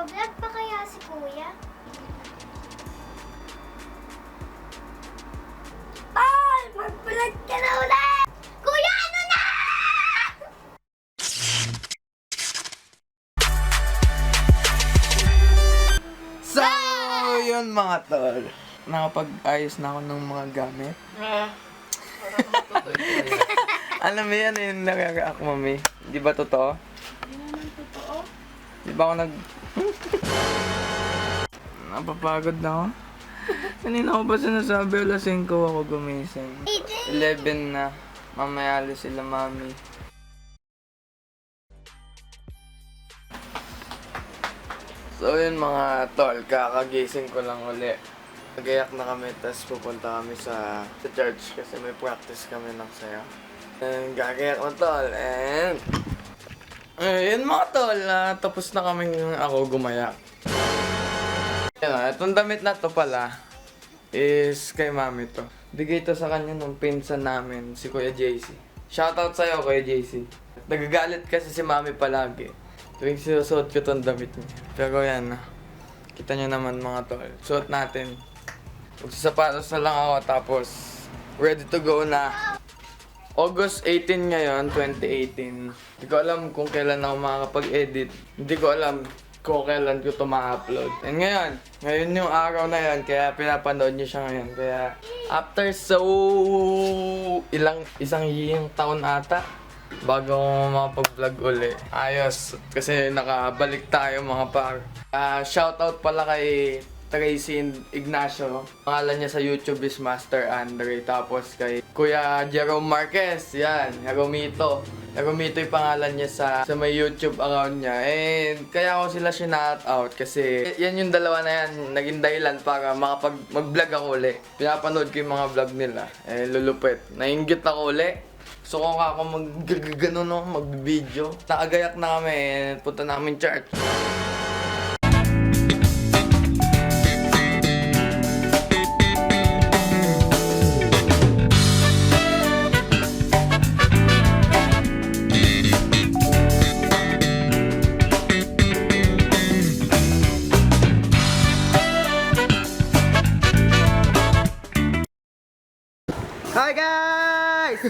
Nagpa-vlog pa kaya si Kuya? Tol! Mag-vlog ka na ulit! Kuya, ano na? So, yun mga tol. Nakapag-ayos na ako ng mga gamit. Alam mo yan, yung nagagaak mami. Di ba totoo? Hindi naman totoo. Di ba ako Napapagod na ako. Kanina ko pa sinasabi, alas 5 ako gumising. 11 na. Mamaya alis sila mami. So yun mga tol, kakagising ko lang uli. Nagayak na kami, tapos pupunta kami sa church kasi may practice kami ng sayaw. And gagayak na tol, and yun mga tol, tapos na kaming ako gumayak. Itong damit na to pala is kay mami to. Bigay to sa kanya nung pinsan namin, si Kuya JC. Shoutout sa'yo, Kuya JC. Nagagalit kasi si mami palagi tuwing sinusuot ko tong damit niya. Pero yan, kita nyo naman mga tol. Suot natin. Magsasapatos na lang ako tapos ready to go na. August 18 ngayon, 2018. Hindi ko alam kung kailan ako makakapag-edit. Hindi ko alam kung kailan ko ito ma-upload. And ngayon yung araw na yan, kaya pinapanood niyo siya ngayon. Kaya after isang taon ata, bago makapag-vlog uli. Ayos, kasi nakabalik tayo mga par. Shoutout pala kay Tracy Ignacio. Pangalan niya sa YouTube is Master Andre. Tapos kay Kuya Jerome Marquez. Yan, Jeromito. Jeromito yung pangalan niya sa may YouTube account niya. And kaya ako sila shout out kasi yan yung dalawa na yan. Naging dahilan para mag-vlog ako uli. Pinapanood ko yung mga vlog nila. Lulupit. Nainggit ako uli. So kung ako mag-video. Nakagayak na kami. Punta namin church. Hi guys!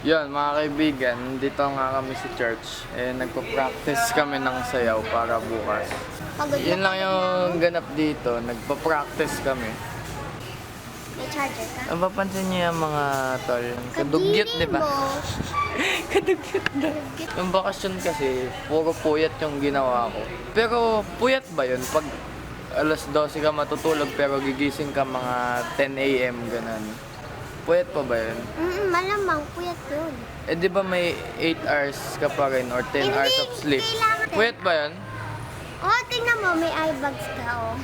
Yan mga kaibigan, dito nga kami sa church. Nagpa-practice kami ng sayaw para bukas. Yun lang yung ganap dito, nagpa-practice kami. May charger ka? Ang papansin niyo yung mga tol, kadugyot di ba? Kadugyot na. Yung bakasyon kasi, puro puyat yung ginawa ko. Pero puyat ba yun? Pag alas 12 ka matutulog pero gigising ka mga 10 AM ganun. Puyat pa ba yun? Malamang, puyat yun. Di ba may 8 hours ka pa rin or 10 hours of sleep? kailangan. Puyat ba yun? Tingnan mo, may eye bags ka,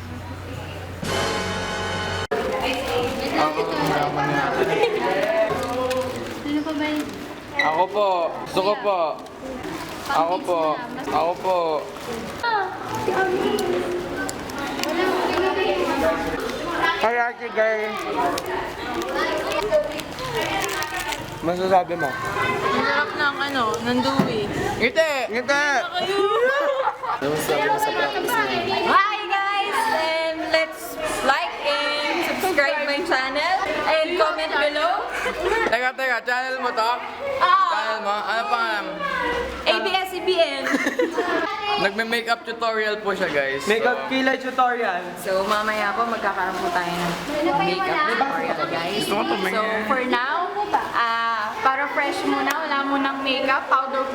Sino pa ba yun? Ako po. Gusto ko po. Ako po. Ako po. Hi Ate Girl! Masasabi mo? Sarap ng nanduwi. Ngiti! Ngiti! Hi guys! And let's like and subscribe my channel and comment below. Teka. Channel mo to? Channel mo? Ano pangalan? ABS-CBN. Nagme-makeup tutorial po siya guys. Makeup kilay tutorial. So mamaya po magkakaroon po tayo ng makeup tutorial guys. Gusto ko So tumingin. for now, para fresh muna, wala munang makeup, powder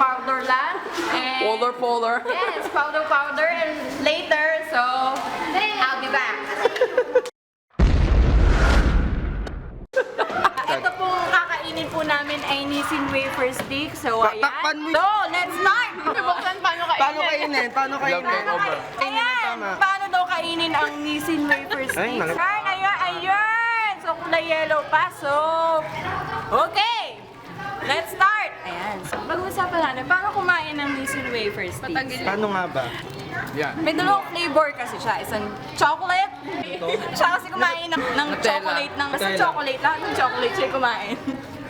lang. And Polar. yes, powder and later, so I'll be back. Ito pong kakainin po namin ay Nissin wafer stick. So ayan. Takpan mo. So, let's start! Buksan paano kainin. Paano kainin? Love over. Ayan! Paano daw kainin ang Nissin wafer stick? Ayan! So, kulay yellow pa. So, okay! Let's start! Ayan. So, pag-usapan natin, paano kumain ng Nissin wafer stick? Paano nga ba? Yan. May dalawang flavor kasi siya. Isang chocolate. Siya kasi kumain ng Nutella. chocolate. Basta chocolate. Lahat ng chocolate siya kumain.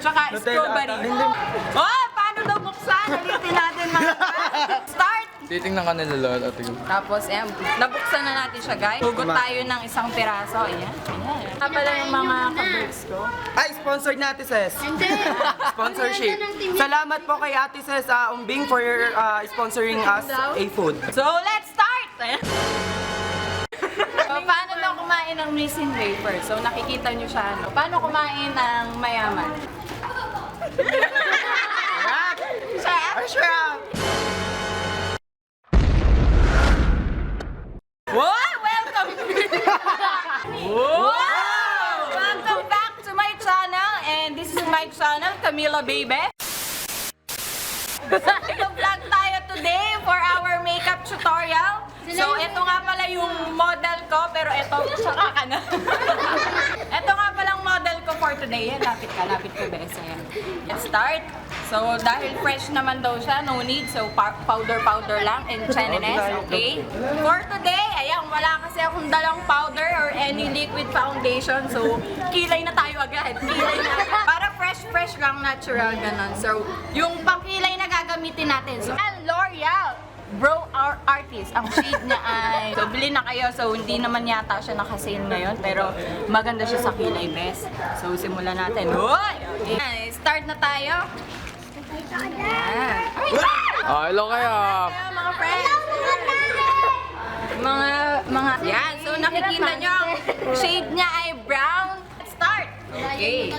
Tsaka Nutella strawberry. ata. Oh, paano daw buksan? Ulitin natin mga Start! Titingnan ka nila lahat, ate. Tapos, ayan, nabuksan na natin siya, guys. Hugot tayo ng isang piraso. Ayan. Ayan. Ito pala yung mga ka-birds ko. Ay, sponsored na Ate Ses. Hindi. Sponsorship. Ang ganda ng TV. Salamat po kay Ate Ses Umbing for sponsoring us a food. So, let's start! Ayan. So, paano daw kumain ng Nissin wafer? So, nakikita nyo siya, ano? Paano kumain ng mayaman? Ashraf! Wow! Welcome! Wow! Welcome back to my channel, and this is my channel, Camila Baby. Nag-vlog tayo today for our makeup tutorial. So, ito nga pala yung model ko, pero ito, saka ka na. Ito nga palang model ko for today. Yan, lapit ko, bes. Ayan. Let's start. So, dahil fresh naman daw siya, no need. So, powder lang and chinines, okay? For today, ayan, wala kasi akong dalang powder or any liquid foundation. So, kilay na tayo agad. Kilay na. Para fresh lang, natural, ganun. So, yung pangkilay na gagamitin natin. So, L'Oreal Brow Artist. Ang shade niya ay... So, bilhin na kayo. So, hindi naman yata siya naka-sale ngayon. Pero, maganda siya sa kilay, best. So, simulan natin. Hoy! Okay. Start na tayo. Ayan. Ah, hello kayo. Kaya, mga friends. Mga... Yan. So, nakikita nyo, ang shade niya ay brown. Let's start. Okay.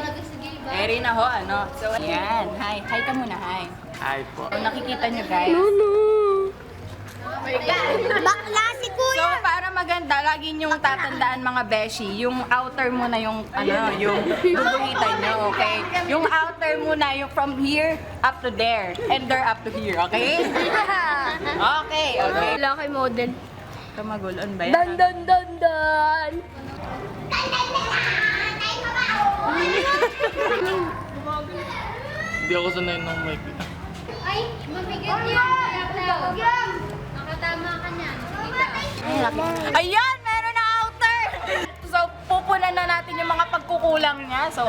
Ready na ho, ano? So, ayan. Hi. Hi ka muna, hi. Ay po. So, nakikita nyo, guys. Bakla si So, Kuya. para maganda, lagi niyong tatandaan mga beshi, yung outer muna yung, yung guguhitan nyo, okay? Yung outer muna, yung from here up to there, and there up to here, okay? Okay. Wala kay model. Kamagulon ba yan? Dan. Hindi ako sanay ng mic. Ay, mabigat yan. Nakatama ka niyan. Ayan, meron na outer! So, pupunan na natin yung mga pagkukulang niya. So,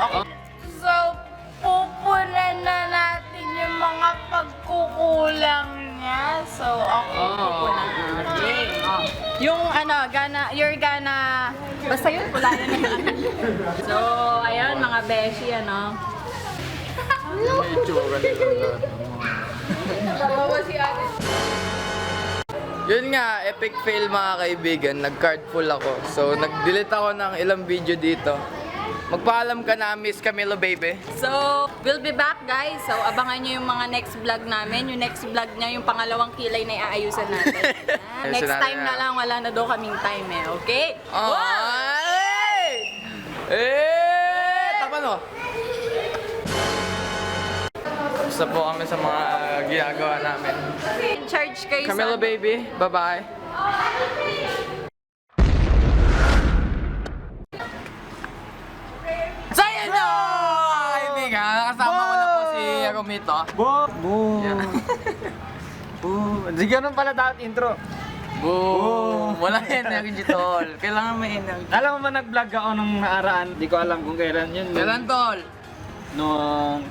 pupunan na natin yung mga pagkukulang niya. So, okay, pupunan natin. Yung you're gonna, basta yun, kulayan na yun. So, ayun, mga beshi, ano. May itsura nila lahat. Yun nga, epic fail mga kaibigan. Nag-card full ako. So, nag-delete ako ng ilang video dito. Magpaalam ka na, Miss Camilo Baby. So, we'll be back, guys. So, abangan nyo yung mga next vlog namin. Yung next vlog niya, yung pangalawang kilay na iaayusan natin. Next time na lang, wala na daw kaming time eh. Okay? Ay! Tapan mo. Tapos na po kami sa mga ginagawa namin. In charge kayo Camilo Baby, bye-bye. Sa'yo na! Kaibigan, nakasama ko na po si Romito. Di ganun pala dapat intro. Boom! Wala energy, tol. Kailangan may energy. Alam mo ba nag-vlog ako nung naaraan? Di ko alam kung kailan yun. Kailan, tol? Nung...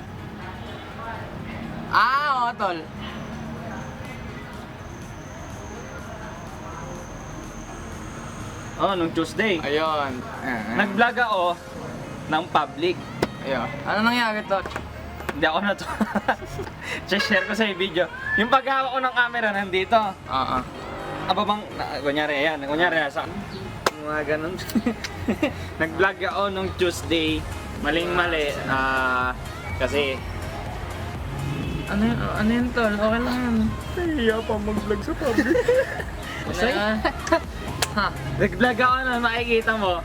Oo, tol. nung Tuesday. Ayun. Nag-vlog ako ng public. Ayun. Ano nangyari, tol? Hindi ako na to. Share ko sa yung video. Yung paghawak ko ng camera nandito. Oo. Aba bang, kunyari nasa mga ganun. Nag-vlog ako nung Tuesday. Maling-mali. Kasi Ano yun, tol? Okay lang yan. nahiya pa mag-vlog sa public. Ha? Nag-vlog ako na makikita mo.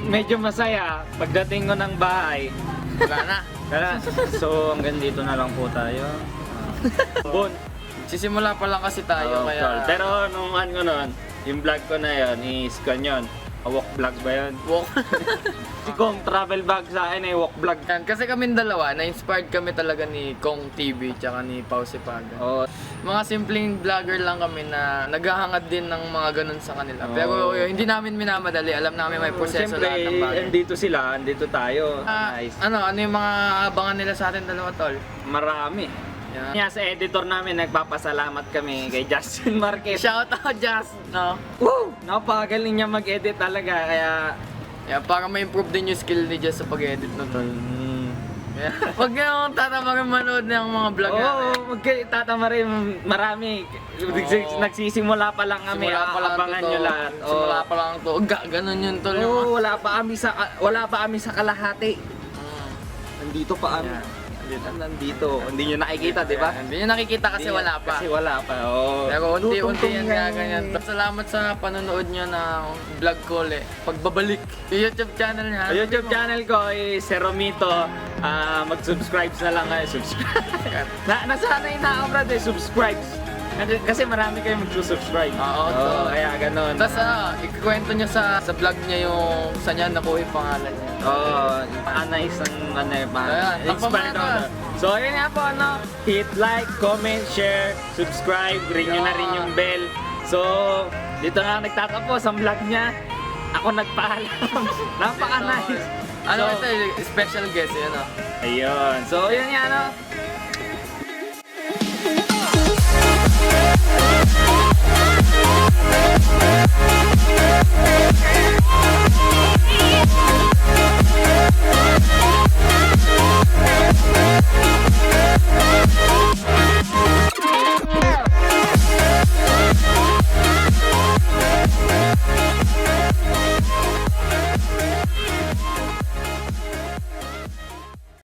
Medyo masaya pagdating ko ng bahay. Wala na. Kaya, so hanggang dito na lang po tayo. Bon. Sisimula pa lang kasi tayo, Oo, kaya... tol. Pero nung ano nun, yung vlog ko na yun, is kanyon. Walk vlog ba yun? Walk. Si Kong travel vlog sa akin walk vlog. Yan, kasi kami dalawa, na-inspired kami talaga ni Kong TV tsaka ni Pao Sipagan. Oo. Mga simpleng vlogger lang kami na naghahangad din ng mga ganun sa kanila. Oo. Pero hindi namin minamadali, alam namin may proseso Siyempre, lahat ng bagay. andito sila, andito tayo. Ah, Nice. ano yung mga abangan nila sa atin dalawa, tol? Marami. Yan. Kaya sa editor namin, nagpapasalamat kami kay Justin Marquez. Shout out Just, no? Woo! Napakagaling niya mag-edit talaga, kaya... Yan, para ma-improve din yung skill ni Just sa pag-edit na to. Huwag nyo tatamarin manood ng mga vlog Oo, namin. magtatama rin marami. Nagsisimula pa lang kami, Simula pa lang aabangan to. nyo lahat. Simula pa lang to. Ganun yun tol. Oo, wala pa kami sa kalahati. Nandito pa kami. Nandito. Hindi nyo nakikita, di ba? Hindi nyo nakikita kasi wala pa. Kasi wala pa, oo. Pero unti-unti yan nga ganyan. Salamat sa panonood nyo ng vlog ko ulit. Pagbabalik. Yung YouTube channel niya. Ang YouTube channel ko ay Seromito. Mag-subscribe na lang kayo. Subscribe. Nasanay na ako, brad, subscribe. Kasi marami kayo mag-subscribe. Oo, kaya ganun. Tapos ikikwento nyo sa vlog niya yung saan niya nakuha yung pangalan niya. Oo, Anais ang Ayan, inspired tapos ako. So, ayun nga po, hit like, comment, share, subscribe, ring nyo na rin yung bell. So, dito na nagtatapos ang vlog niya. Ako nagpaalam. Napaka-nice. Ano So, ito, special guest, yun ayun. So, yun nga,